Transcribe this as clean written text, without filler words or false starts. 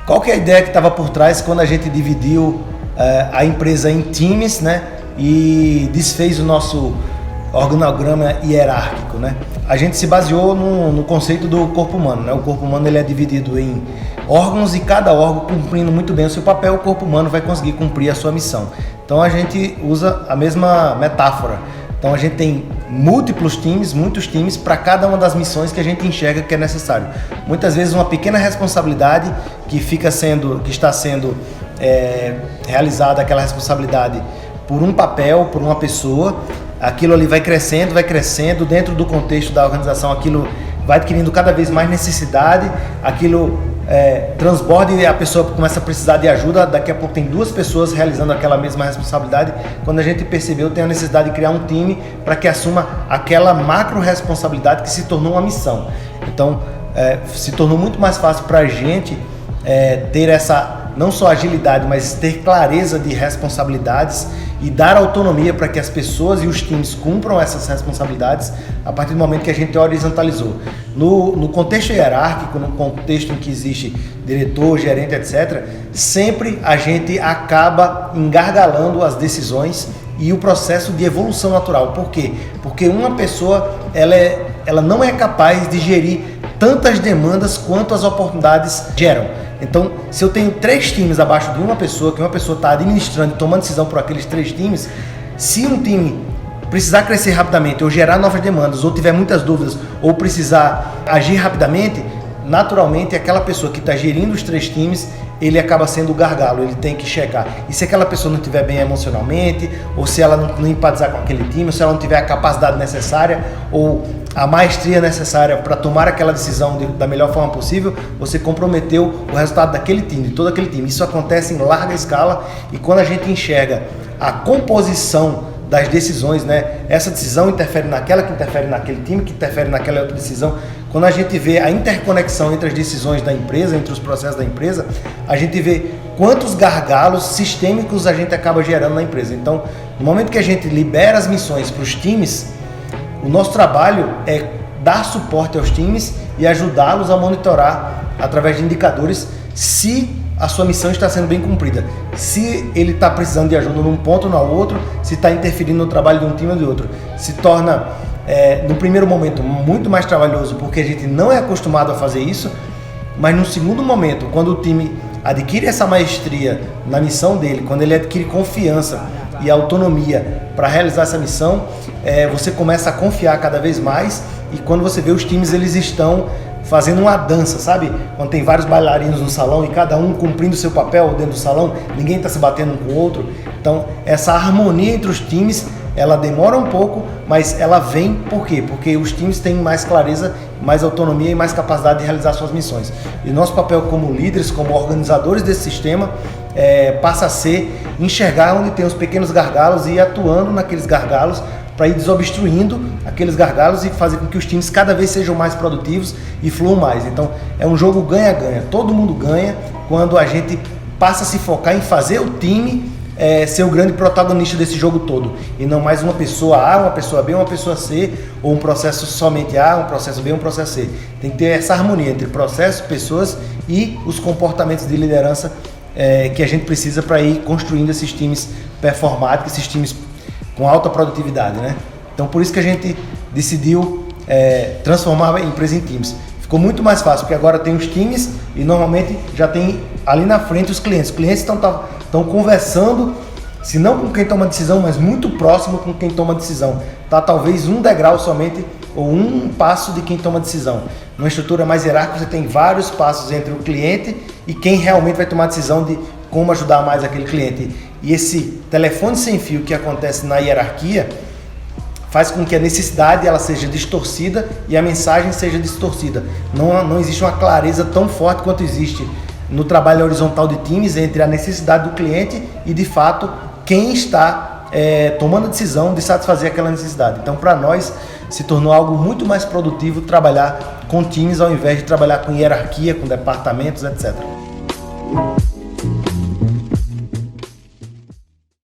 Qual que é a ideia que estava por trás quando a gente dividiu a empresa em times, né, e desfez o nosso organograma hierárquico, né? A gente se baseou no conceito do corpo humano, né? O corpo humano ele é dividido em órgãos e cada órgão cumprindo muito bem o seu papel, o corpo humano vai conseguir cumprir a sua missão. Então a gente usa a mesma metáfora. Então a gente tem muitos times para cada uma das missões que a gente enxerga que é necessário. Muitas vezes uma pequena responsabilidade que está sendo realizada, aquela responsabilidade por um papel, por uma pessoa, aquilo ali vai crescendo dentro do contexto da organização, aquilo vai adquirindo cada vez mais necessidade, aquilo transborda e a pessoa começa a precisar de ajuda, daqui a pouco tem duas pessoas realizando aquela mesma responsabilidade. Quando a gente percebeu, tem a necessidade de criar um time para que assuma aquela macro responsabilidade que se tornou uma missão. Então, se tornou muito mais fácil para a gente ter essa, não só agilidade, mas ter clareza de responsabilidades e dar autonomia para que as pessoas e os times cumpram essas responsabilidades a partir do momento que a gente horizontalizou. No contexto hierárquico, no contexto em que existe diretor, gerente, etc., sempre a gente acaba engargalando as decisões e o processo de evolução natural. Por quê? Porque uma pessoa ela não é capaz de gerir tantas demandas quanto as oportunidades geram. Então, se eu tenho 3 times abaixo de uma pessoa, que uma pessoa está administrando e tomando decisão por aqueles 3 times, se um time precisar crescer rapidamente, ou gerar novas demandas, ou tiver muitas dúvidas, ou precisar agir rapidamente, naturalmente aquela pessoa que está gerindo os 3 times, ele acaba sendo o gargalo, ele tem que checar. E se aquela pessoa não estiver bem emocionalmente, ou se ela não empatizar com aquele time, ou se ela não tiver a capacidade necessária, ou a maestria necessária para tomar aquela decisão da melhor forma possível, você comprometeu o resultado daquele time, de todo aquele time. Isso acontece em larga escala e quando a gente enxerga a composição das decisões, né? Essa decisão interfere naquela, que interfere naquele time, que interfere naquela outra decisão. Quando a gente vê a interconexão entre as decisões da empresa, entre os processos da empresa, a gente vê quantos gargalos sistêmicos a gente acaba gerando na empresa. Então, no momento que a gente libera as missões para os times, o nosso trabalho é dar suporte aos times e ajudá-los a monitorar através de indicadores se a sua missão está sendo bem cumprida, se ele está precisando de ajuda num ponto ou no outro, se está interferindo no trabalho de um time ou de outro. Se torna, no primeiro momento, muito mais trabalhoso porque a gente não é acostumado a fazer isso, mas no segundo momento, quando o time adquire essa maestria na missão dele, quando ele adquire confiança e autonomia para realizar essa missão, você começa a confiar cada vez mais e quando você vê os times, eles estão fazendo uma dança, sabe? Quando tem vários bailarinos no salão e cada um cumprindo o seu papel dentro do salão, ninguém está se batendo um com o outro. Então, essa harmonia entre os times, ela demora um pouco, mas ela vem por quê? Porque os times têm mais clareza, mais autonomia e mais capacidade de realizar suas missões. E nosso papel como líderes, como organizadores desse sistema, passa a ser enxergar onde tem os pequenos gargalos e ir atuando naqueles gargalos para ir desobstruindo aqueles gargalos e fazer com que os times cada vez sejam mais produtivos e fluam mais. Então, é um jogo ganha-ganha. Todo mundo ganha quando a gente passa a se focar em fazer o time ser o grande protagonista desse jogo todo. E não mais uma pessoa A, uma pessoa B, uma pessoa C, ou um processo somente A, um processo B, um processo C. Tem que ter essa harmonia entre processos, pessoas e os comportamentos de liderança que a gente precisa para ir construindo esses times performáticos, esses times com alta produtividade, né? Então, por isso que a gente decidiu transformar a empresa em times. Ficou muito mais fácil, porque agora tem os times e normalmente já tem ali na frente os clientes. Os clientes estão conversando, se não com quem toma decisão, mas muito próximo com quem toma decisão. Tá talvez um degrau somente ou um passo de quem toma decisão. Numa estrutura mais hierárquica, você tem vários passos entre o cliente e quem realmente vai tomar a decisão de como ajudar mais aquele cliente. E esse telefone sem fio que acontece na hierarquia faz com que a necessidade ela seja distorcida e a mensagem seja distorcida. Não existe uma clareza tão forte quanto existe no trabalho horizontal de times entre a necessidade do cliente e, de fato, quem está tomando a decisão de satisfazer aquela necessidade. Então, para nós, se tornou algo muito mais produtivo trabalhar com times ao invés de trabalhar com hierarquia, com departamentos, etc.